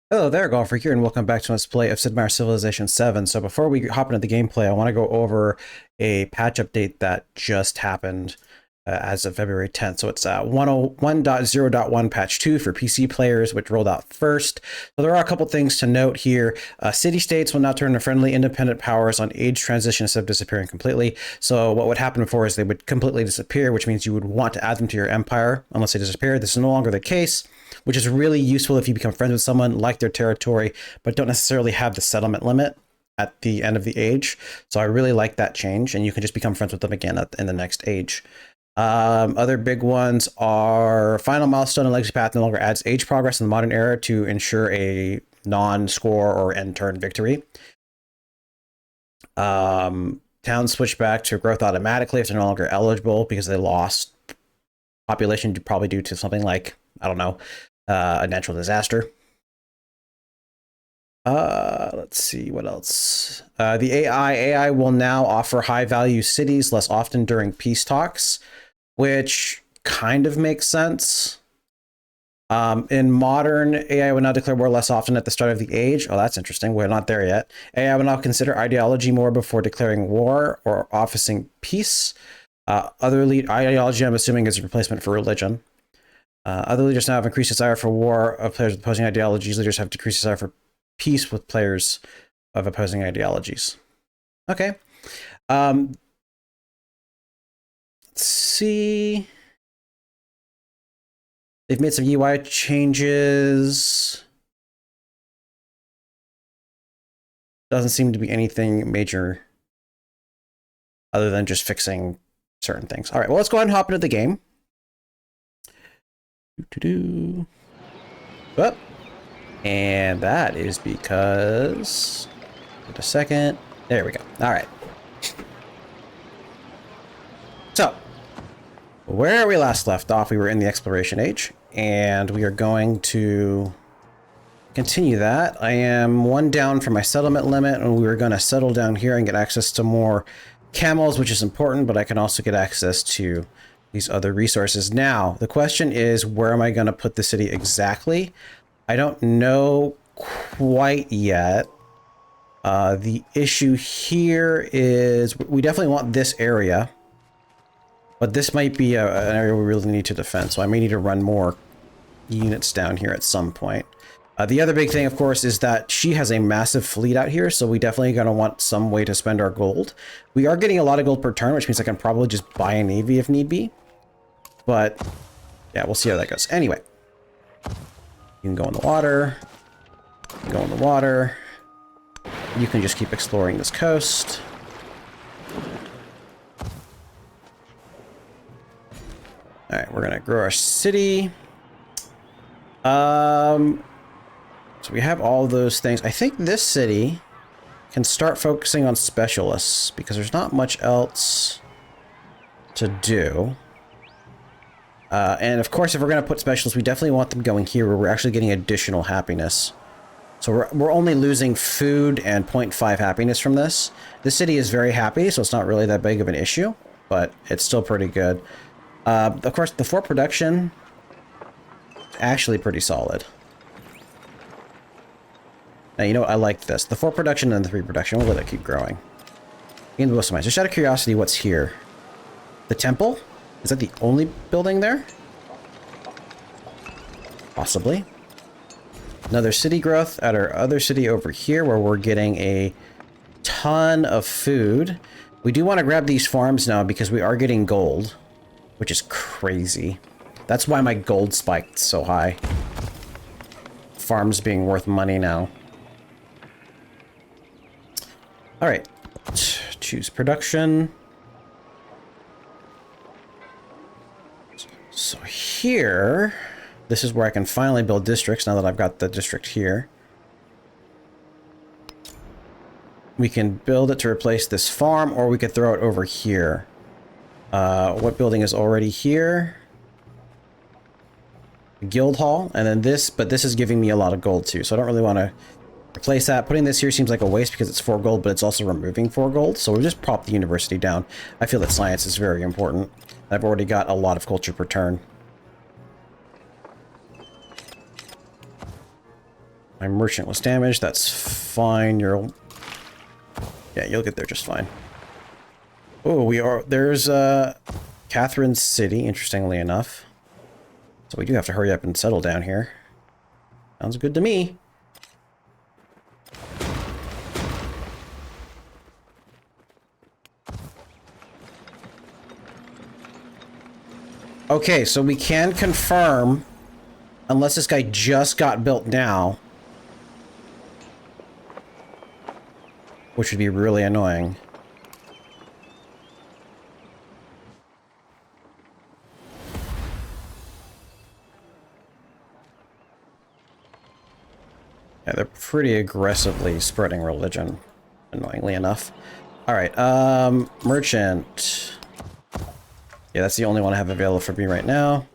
Hello there, Golfer here, and welcome back to Let's Play of Sid Meier's Civilization 7. So before we hop into the gameplay, I want to go over a patch update that just happened as of February 10th. So it's 101.0.1 patch 2 for PC players, which rolled out first. So there are a couple things to note here. City-states will now turn into friendly independent powers on age transition instead of disappearing completely. So what would happen before is they would completely disappear, which means you would want to add them to your empire unless they disappear. This is no longer the case, which is really useful if you become friends with someone, like their territory, but don't necessarily have the settlement limit at the end of the age. So I really like that change, and you can just become friends with them again in the next age. Other big ones are final milestone and legacy path no longer adds age progress in the modern era to ensure a non-score or end turn victory. Towns switch back to growth automatically if they're no longer eligible because they lost population, probably due to something like, I don't know, a natural disaster. Let's see what else. The AI will now offer high value cities less often during peace talks, which kind of makes sense. In modern, AI will now declare war less often at the start of the age. Oh, that's interesting. We're not there yet. AI will now consider ideology more before declaring war or officing peace. Other ideology, I'm assuming, is a replacement for religion. Other leaders now have increased desire for war of players with opposing ideologies. Leaders have decreased desire for peace with players of opposing ideologies. Okay. Let's see. They've made some UI changes. Doesn't seem to be anything major other than just fixing certain things. All right, well, let's go ahead and hop into the game. Oh, and that is because, wait a second, there we go. All right, so where we last left off, we were in the exploration age, and we are going to continue that. I am one down from my settlement limit, and we were going to settle down here and get access to more camels, which is important, but I can also get access to these other resources. Now, the question is, where am I going to put the city exactly? I don't know quite yet. The issue here is we definitely want this area, but this might be an area we really need to defend, so I may need to run more units down here at some point. The other big thing, of course, is that she has a massive fleet out here, so we definitely going to want some way to spend our gold. We are getting a lot of gold per turn, which means I can probably just buy a navy if need be. But, yeah, we'll see how that goes. Anyway, you can go in the water. You can go in the water. You can just keep exploring this coast. Alright, we're going to grow our city. So we have all those things. I think this city can start focusing on specialists because there's not much else to do. And of course, if we're going to put specialists, we definitely want them going here where we're actually getting additional happiness. So we're only losing food and 0.5 happiness from this. This city is very happy, so it's not really that big of an issue, but it's still pretty good. Of course, the 4 production is actually pretty solid. Now, you know what? I like this. The 4 production and the 3 production. We'll let it keep growing. In the Just out of curiosity, what's here? The temple? Is that the only building there? Possibly. Another city growth at our other city over here where we're getting a ton of food. We do want to grab these farms now because we are getting gold, which is crazy. That's why my gold spiked so high. Farms being worth money now. All right, choose production. So here, this is where I can finally build districts now that I've got the district here. We can build it to replace this farm, or we could throw it over here. What building is already here? Guild Hall, and then this, but this is giving me a lot of gold too, so I don't really want to replace that. Putting this here seems like a waste because it's 4 gold, but it's also removing 4 gold. So we'll just prop the university down. I feel that science is very important. I've already got a lot of culture per turn. My merchant was damaged. That's fine. Yeah, you'll get there just fine. Oh, there's Catherine's City, interestingly enough. So we do have to hurry up and settle down here. Sounds good to me. Okay, so we can confirm, unless this guy just got built now, which would be really annoying. Yeah, they're pretty aggressively spreading religion, annoyingly enough. All right, merchant. Yeah, that's the only one I have available for me right now.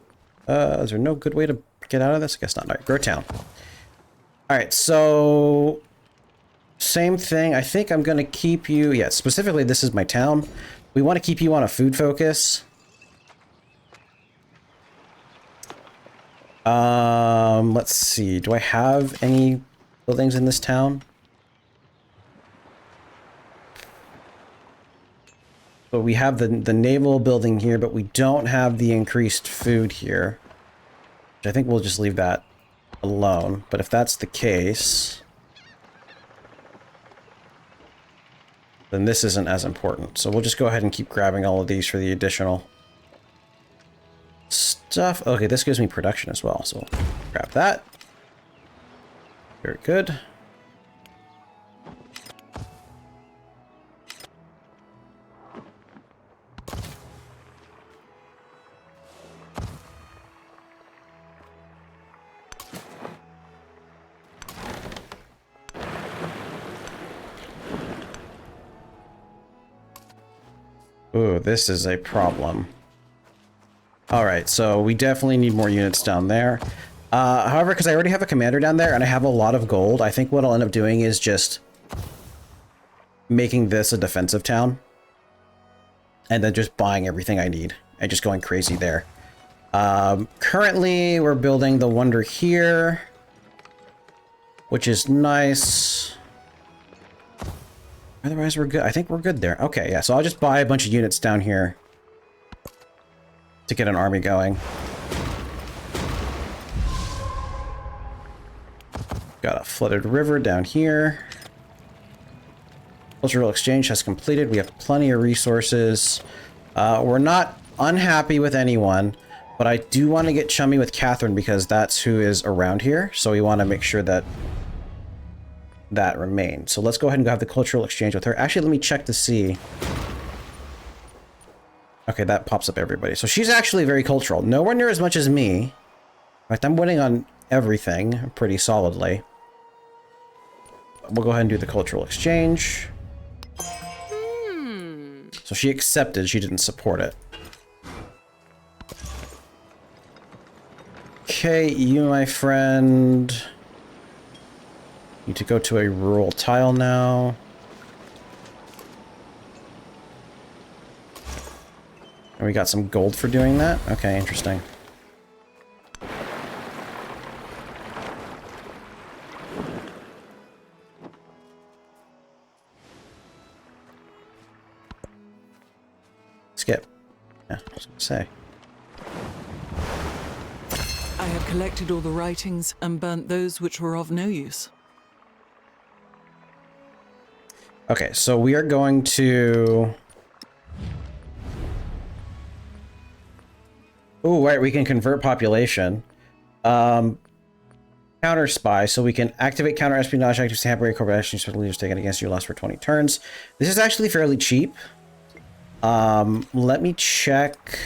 Is there no good way to get out of this? I guess not. All right, grow town. All right, so same thing. I think I'm going to keep you... Yeah, specifically, this is my town. We want to keep you on a food focus. Let's see. Do I have any buildings in this town? So we have the naval building here, but we don't have the increased food here. Which I think we'll just leave that alone. But if that's the case, then this isn't as important. So we'll just go ahead and keep grabbing all of these for the additional stuff. Okay, this gives me production as well, so we'll grab that. Very good. Ooh, this is a problem. Alright, so we definitely need more units down there. However, because I already have a commander down there and I have a lot of gold, I think what I'll end up doing is just making this a defensive town. And then just buying everything I need and just going crazy there. Currently, we're building the Wonder here, which is nice. Otherwise, we're good. I think we're good there. Okay, yeah, so I'll just buy a bunch of units down here to get an army going. Got a flooded river down here. Cultural exchange has completed. We have plenty of resources. We're not unhappy with anyone, but I do want to get chummy with Catherine because that's who is around here. So we want to make sure that that remains. So let's go ahead and have the cultural exchange with her. Actually, let me check to see. Okay, that pops up everybody. So she's actually very cultural. Nowhere near as much as me. In fact, I'm winning on everything pretty solidly. We'll go ahead and do the cultural exchange. So she accepted, she didn't support it. Okay, you, my friend, need to go to a rural tile now. And we got some gold for doing that? Okay, interesting. Skip. Yeah, I was gonna say. I have collected all the writings and burnt those which were of no use. Okay, so we are going to... Oh, right, we can convert population. Counter spy, so we can activate counter espionage, active tampering, corporate actions, leaders taken against you last for 20 turns. This is actually fairly cheap. Let me check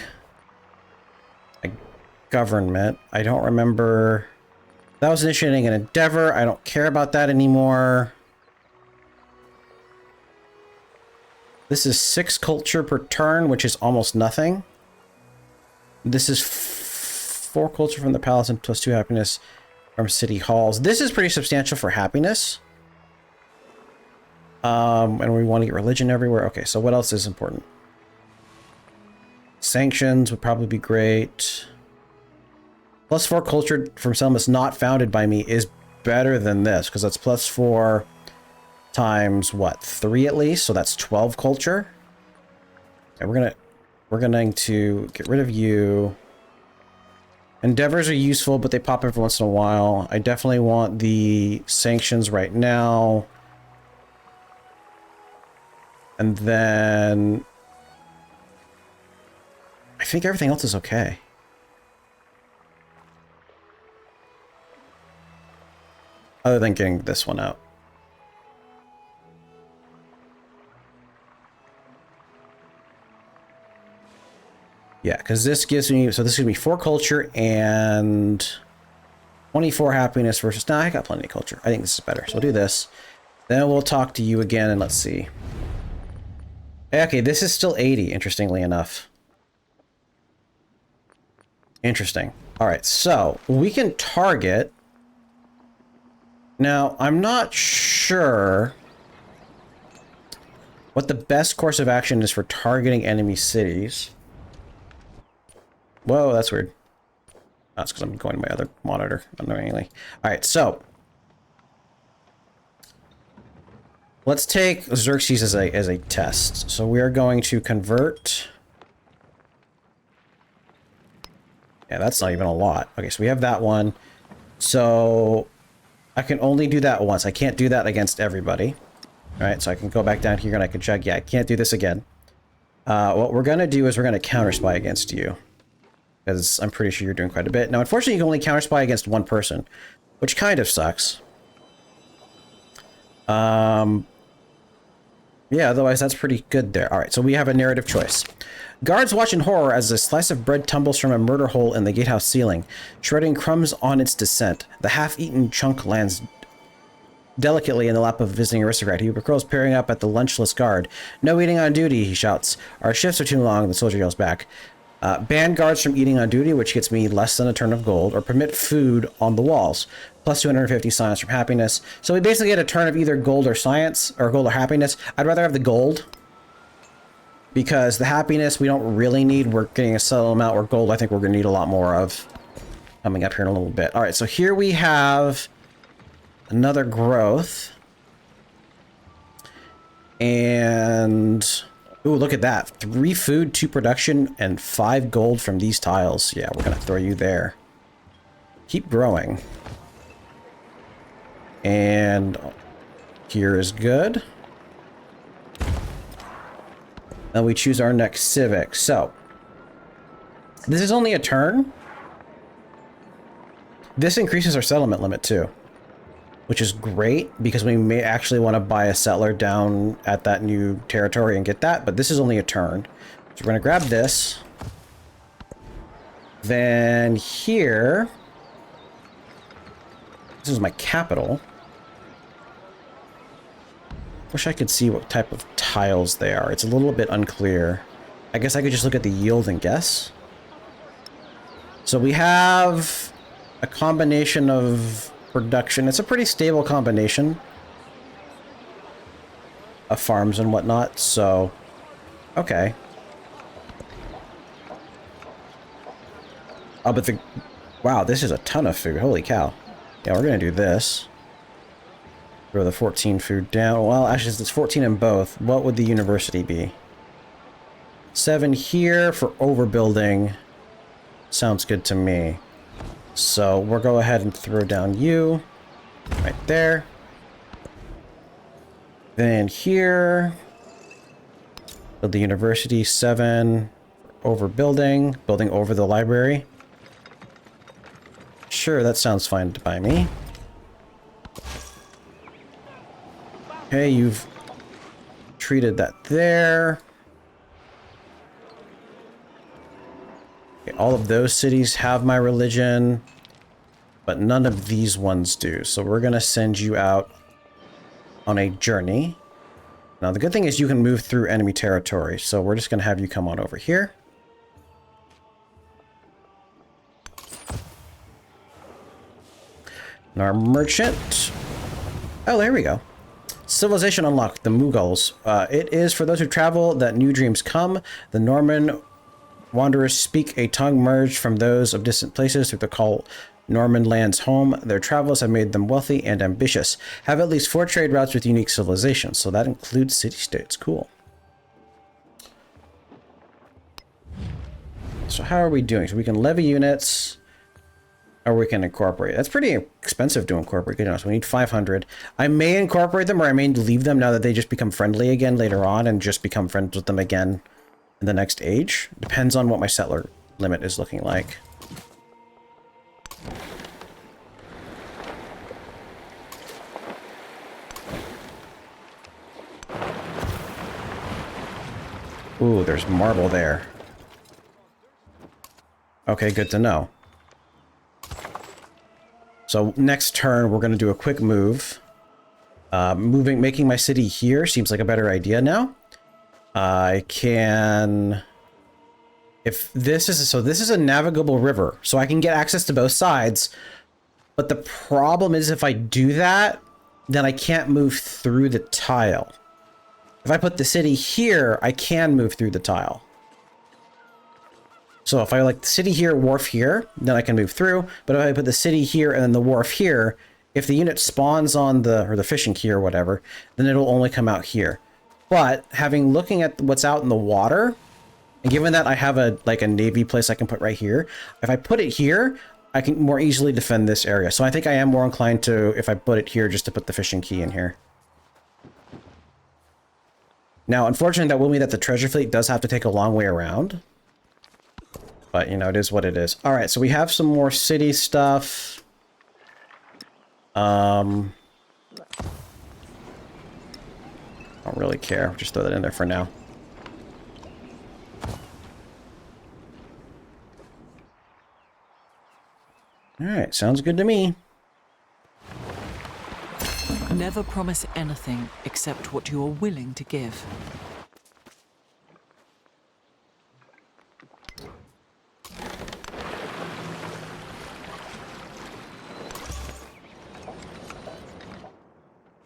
government. I don't remember. That was initiating an endeavor. I don't care about that anymore. This is 6 culture per turn, which is almost nothing. This is 4 culture from the palace and plus 2 happiness from city halls. This is pretty substantial for happiness. And we want to get religion everywhere. Okay, so what else is important? Sanctions would probably be great. Plus 4 culture from settlements not founded by me is better than this, because that's +4 times, what, 3 at least? So that's 12 culture. And we're going to get rid of you. Endeavors are useful, but they pop every once in a while. I definitely want the sanctions right now. And then I think everything else is okay. Other than getting this one out. Yeah, because this gives me, so this is going to be 4 culture and 24 happiness versus, nah, I got plenty of culture. I think this is better. So we'll do this. Then we'll talk to you again and let's see. Okay, this is still 80, interestingly enough. Interesting. All right, so we can target. Now, I'm not sure what the best course of action is for targeting enemy cities. Whoa, that's weird. That's because I'm going to my other monitor, annoyingly. All right, so let's take Xerxes as a test. So we are going to convert. Yeah, that's not even a lot. Okay, so we have that one. So I can only do that once. I can't do that against everybody. All right, so I can go back down here and I can check. Yeah, I can't do this again. What we're going to do is we're going to counter spy against you. Because I'm pretty sure you're doing quite a bit. Now, unfortunately, you can only counter spy against one person, which kind of sucks. Yeah, otherwise, that's pretty good there. All right, so we have a narrative choice. Guards watch in horror as a slice of bread tumbles from a murder hole in the gatehouse ceiling, shredding crumbs on its descent. The half-eaten chunk lands delicately in the lap of a visiting aristocrat. He curls, peering up at the lunchless guard. "No eating on duty," he shouts. "Our shifts are too long," the soldier yells back. Ban guards from eating on duty, which gets me less than a turn of gold, or permit food on the walls. Plus 250 science from happiness. So we basically get a turn of either gold or science, or gold or happiness. I'd rather have the gold, because the happiness we don't really need. We're getting a subtle amount, where gold I think we're going to need a lot more of coming up here in a little bit. All right, so here we have another growth. And ooh, look at that. 3 food, 2 production, and 5 gold from these tiles. Yeah, we're going to throw you there. Keep growing. And here is good. Then we choose our next civic. So, this is only a turn. This increases our settlement limit too, which is great because we may actually want to buy a settler down at that new territory and get that, but this is only a turn. So we're going to grab this. Then here, this is my capital. Wish I could see what type of tiles they are. It's a little bit unclear. I guess I could just look at the yield and guess. So we have a combination of production. It's a pretty stable combination of farms and whatnot, so okay. Oh, but the wow, this is a ton of food. Holy cow. Yeah, we're gonna do this. Throw the 14 food down. Well, actually, it's 14 in both. What would the university be? 7 here for overbuilding. Sounds good to me. So we'll go ahead and throw down you right there. Then here, build the university. 7 overbuilding, building over the library. Sure, that sounds fine by me. Okay, you've treated that there. Okay, all of those cities have my religion, but none of these ones do. So we're going to send you out on a journey. Now, the good thing is you can move through enemy territory, so we're just going to have you come on over here. And our merchant. Oh, there we go. Civilization unlocked, the Mughals. It is for those who travel that new dreams come. The Norman wanderers speak a tongue merged from those of distant places through the Norman lands home. Their travels have made them wealthy and ambitious. Have at least 4 trade routes with unique civilizations. So that includes city-states. Cool. So how are we doing? So we can levy units, or we can incorporate. That's pretty expensive to incorporate. Goodness, we need 500. I may incorporate them, or I may leave them now that they just become friendly again later on and just become friends with them again in the next age. Depends on what my settler limit is looking like. Ooh, there's marble there. Okay, good to know. So next turn, we're going to do a quick move. Making my city here seems like a better idea now. I can... If this is... So this is a navigable river, so I can get access to both sides. But the problem is if I do that, then I can't move through the tile. If I put the city here, I can move through the tile. So if I like the city here, wharf here, then I can move through. But if I put the city here and then the wharf here, if the unit spawns on the fishing key or whatever, then it'll only come out here. But looking at what's out in the water, and given that I have a navy place I can put right here, if I put it here, I can more easily defend this area. So I think I am more inclined to, if I put it here, just to put the fishing key in here. Now, unfortunately, that will mean that the treasure fleet does have to take a long way around. But, you know, it is what it is. All right, so we have some more city stuff. I don't really care. Just throw that in there for now. All right, sounds good to me. Never promise anything except what you are willing to give.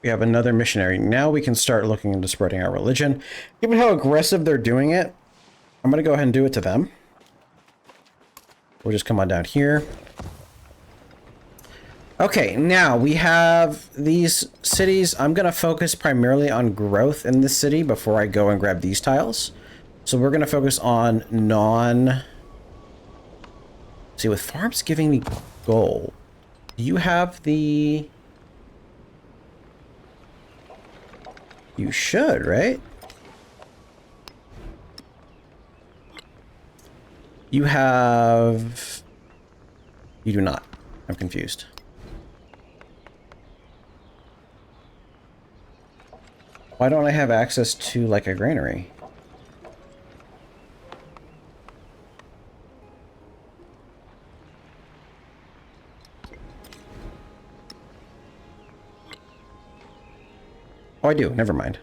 We have another missionary. Now we can start looking into spreading our religion. Given how aggressive they're doing it, I'm going to go ahead and do it to them. We'll just come on down here. Okay, now we have these cities. I'm going to focus primarily on growth in this city before I go and grab these tiles. So we're going to focus on See, with farms giving me gold, do you have the... You should, right? You have... You do not. I'm confused. Why don't I have access to, like, a granary? Oh, I do. Never mind.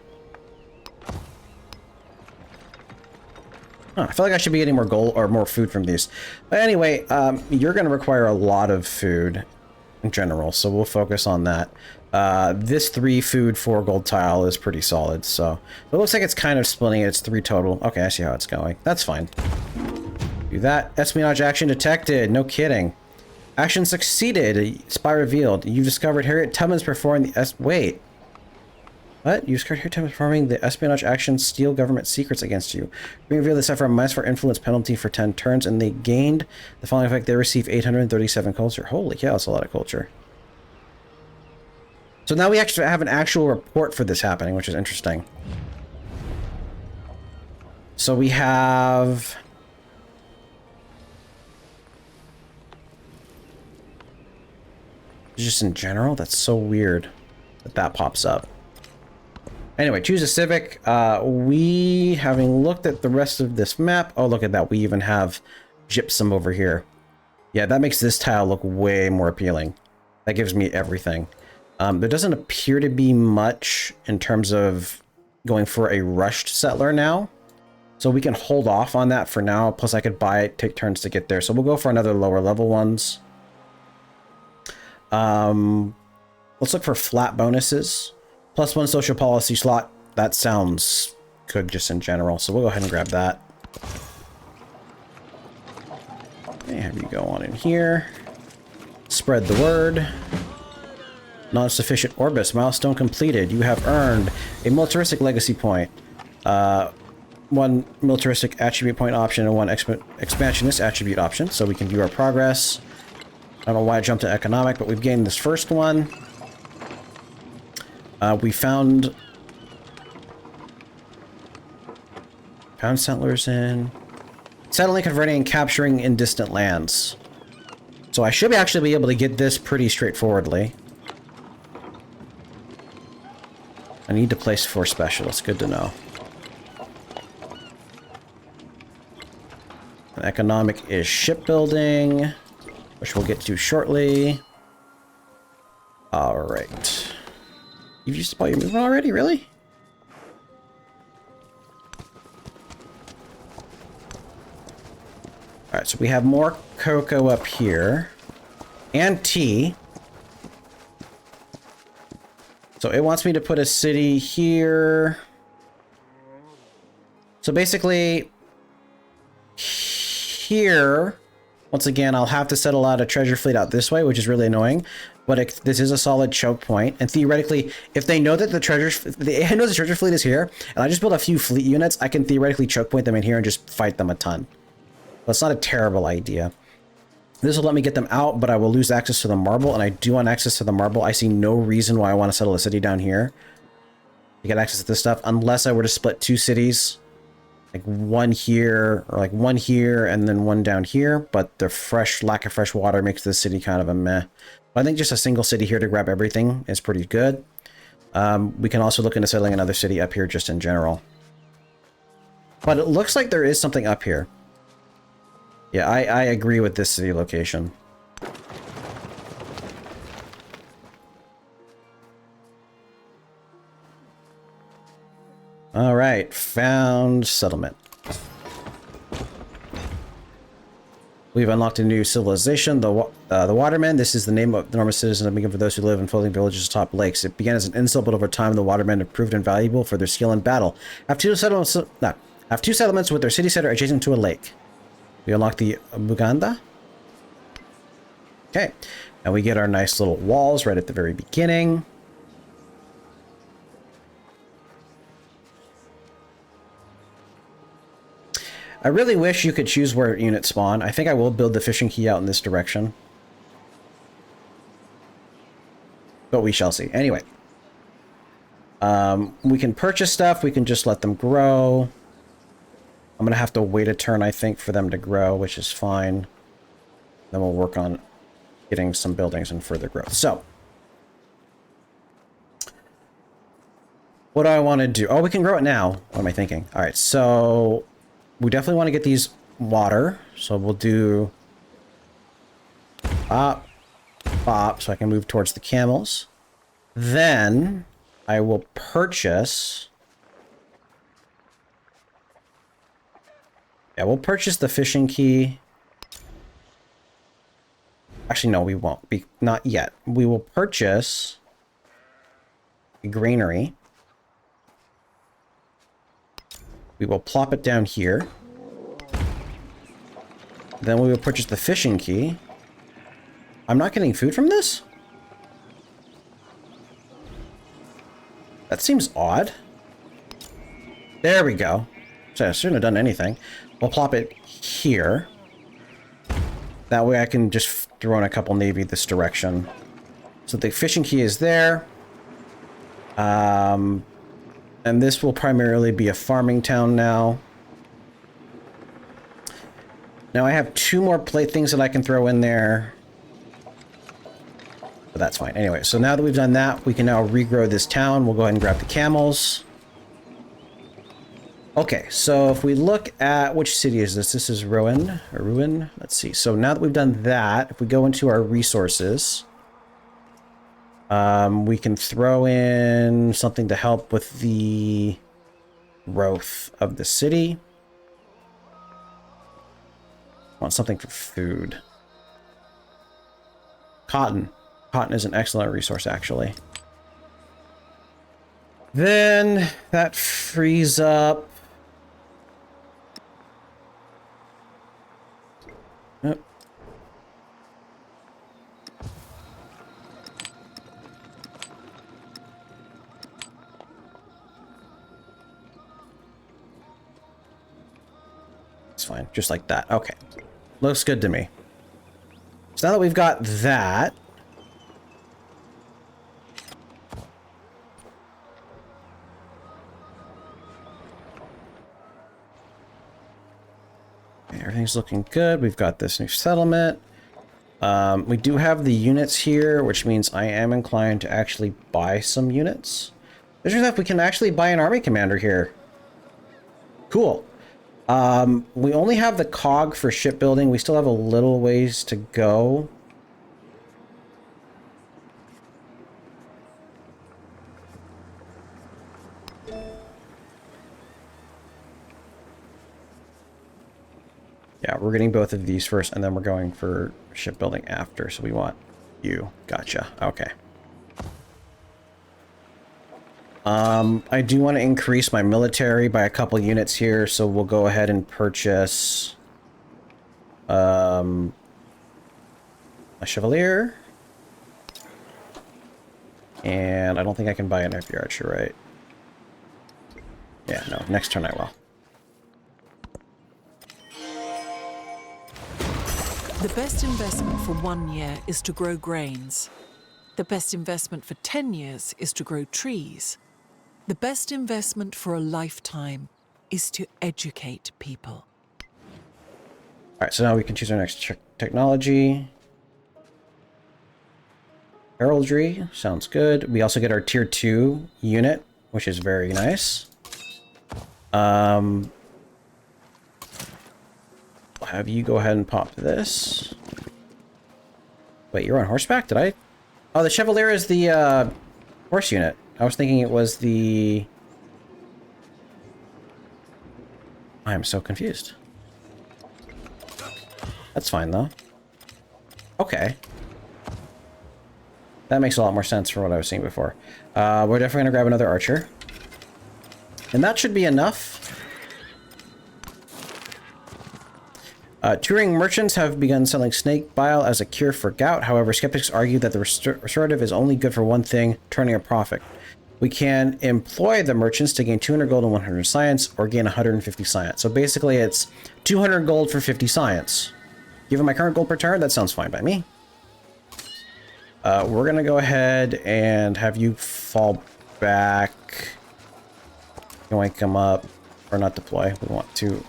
Huh, I feel like I should be getting more gold or more food from these. But anyway, you're going to require a lot of food in general, so we'll focus on that. This 3 food 4 gold tile is pretty solid, so it looks like it's kind of splitting it. It's 3 total. Okay, I see how it's going. That's fine. Do that. Espionage action detected. No kidding. Action succeeded. Spy revealed. You've discovered Harriet Tubman's performing the Wait. What? You discovered Harriet Tubman's performing the espionage action steal government secrets against you. Being revealed, they suffer a minus 4 influence penalty for 10 turns, and they gained the following effect. They receive 837 culture. Holy cow, that's a lot of culture. So now we actually have an actual report for this happening, which is interesting. So we have... Just in general, that's so weird that that pops up. Anyway, choose a civic. We, having looked at the rest of this map... Oh, look at that. We even have gypsum over here. Yeah, that makes this tile look way more appealing. That gives me everything. There doesn't appear to be much in terms of going for a rushed settler now. So we can hold off on that for now. Plus I could buy it, take turns to get there. So we'll go for another lower level ones. Let's look for flat bonuses. +1 social policy slot. That sounds good just in general. So we'll go ahead and grab that. Okay, have you go on in here. Spread the word. Non-sufficient orbis. Milestone completed. You have earned a militaristic legacy point. One militaristic attribute point option and one expansionist attribute option. So we can view our progress. I don't know why I jumped to economic, but we've gained this first one. We found settlers in... Settling, converting, and capturing in distant lands. So I should actually be able to get this pretty straightforwardly. I need to place 4 specialists. Good to know. And economic is shipbuilding, which we'll get to shortly. Alright. You've used up all your movement already? Really? Alright, so we have more cocoa up here. And tea. So it wants me to put a city here. So basically, here, once again, I'll have to settle out a treasure fleet out this way, which is really annoying. But this is a solid choke point. And theoretically, if they know that the treasure fleet is here, and I just build a few fleet units, I can theoretically choke point them in here and just fight them a ton. But it's not a terrible idea. This will let me get them out, but I will lose access to the marble, and I do want access to the marble. I see no reason why I want to settle a city down here to get access to this stuff, unless I were to split 2 cities. Like one here, or like one here, and then one down here, but the lack of fresh water makes this city kind of a meh. But I think just a single city here to grab everything is pretty good. We can also look into settling another city up here just in general. But it looks like there is something up here. Yeah, I agree with this city location. All right, found settlement. We've unlocked a new civilization, the Watermen. This is the name of the normal citizens given for those who live in floating villages atop lakes. It began as an insult, but over time, the Watermen have proved invaluable for their skill in battle. Have two settlements with their city center adjacent to a lake. We unlock the Buganda. Okay, and we get our nice little walls right at the very beginning. I really wish you could choose where units spawn. I think I will build the fishing key out in this direction. But we shall see. Anyway. We can purchase stuff. We can just let them grow. I'm going to have to wait a turn, I think, for them to grow, which is fine. Then we'll work on getting some buildings and further growth. So. What do I want to do? Oh, we can grow it now. What am I thinking? All right, so... We definitely want to get these water, so we'll do bop, bop, so I can move towards the camels. Then I will purchase... Yeah, we'll purchase the fishing key. Actually, no, we won't. Not yet. We will purchase the granary. We will plop it down here. Then we will purchase the fishing key. I'm not getting food from this? That seems odd. There we go. So I shouldn't have done anything. We'll plop it here. That way I can just throw in a couple navy this direction. So the fishing key is there. And this will primarily be a farming town now. Now I have 2 more playthings that I can throw in there. But that's fine. Anyway, so now that we've done that, we can now regrow this town. We'll go ahead and grab the camels. Okay, so if we look at... Which city is this? This is Ruin. Let's see. So now that we've done that, if we go into our resources... we can throw in something to help with the growth of the city. Want something for food. Cotton. Cotton is an excellent resource, actually. Then that frees up... fine. Just like that. Okay. Looks good to me. So now that we've got that... Okay, everything's looking good. We've got this new settlement. We do have the units here, which means I am inclined to actually buy some units. There's enough we can actually buy an army commander here. Cool. We only have the cog for shipbuilding. We still have a little ways to go. Yeah, we're getting both of these first, and then we're going for shipbuilding after. So we want you. Gotcha. Okay. I do want to increase my military by a couple units here, so we'll go ahead and purchase a Chevalier. And I don't think I can buy an Napier Archer, right? Yeah, no. Next turn I will. The best investment for 1 year is to grow grains. The best investment for 10 years is to grow trees. The best investment for a lifetime is to educate people. All right, so now we can choose our next technology. Heraldry, sounds good. We also get our tier 2 unit, which is very nice. I'll have you go ahead and pop this. Wait, you're on horseback? Did I? Oh, the Chevalier is the horse unit. I was thinking it was the... I am so confused. That's fine, though. Okay. That makes a lot more sense from what I was seeing before. We're definitely going to grab another archer. And that should be enough. Touring merchants have begun selling snake bile as a cure for gout. However, skeptics argue that the restorative is only good for one thing, turning a profit. We can employ the merchants to gain 200 gold and 100 science, or gain 150 science. So basically it's 200 gold for 50 science. Given my current gold per turn, that sounds fine by me. We're going to go ahead and have you fall back. Yoink them up. Or not deploy. We want to...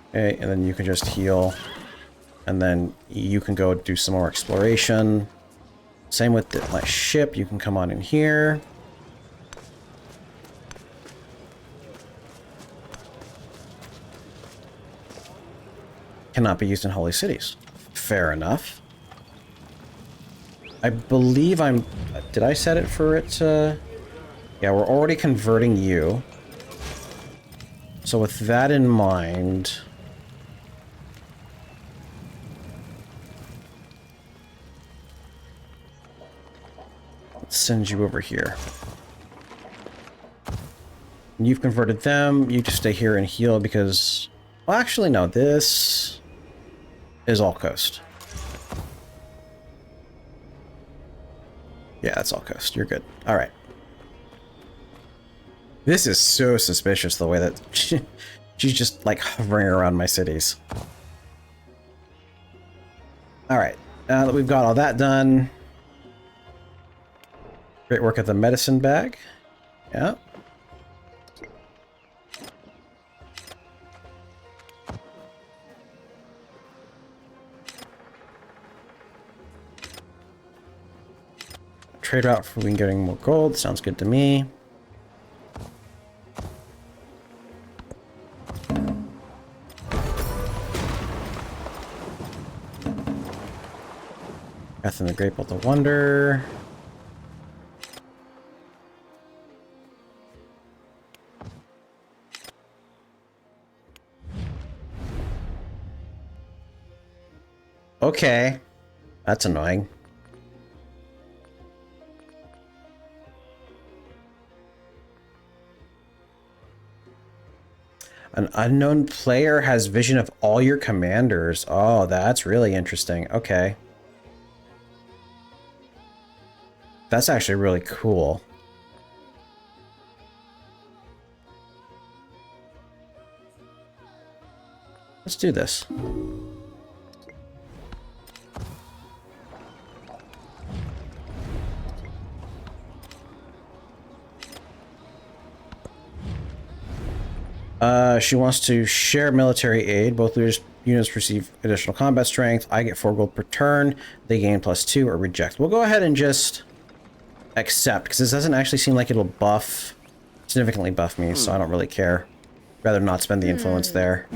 Okay, and then you can just heal. And then you can go do some more exploration. Same with my ship. You can come on in here. Cannot be used in holy cities. Fair enough. I believe I'm... Did I set it for it to... Yeah, we're already converting you. So with that in mind... Let's send you over here. You've converted them. You just stay here and heal because... Well, actually, no. This is all coast. Yeah, that's all coast. You're good. All right. This is so suspicious, the way that she's just, like, hovering around my cities. All right. Now that we've got all that done... Great work at the medicine bag. Yeah. Trade route for getting more gold. Sounds good to me. Path in the Great Bolt of Wonder. Okay. That's annoying. An unknown player has vision of all your commanders. Oh, that's really interesting. Okay. That's actually really cool. Let's do this. She wants to share military aid. Both units receive additional combat strength. I get 4 gold per turn. They gain +2 or reject. We'll go ahead and just accept, because this doesn't actually seem like it'll significantly buff me, so I don't really care. Rather not spend the influence there.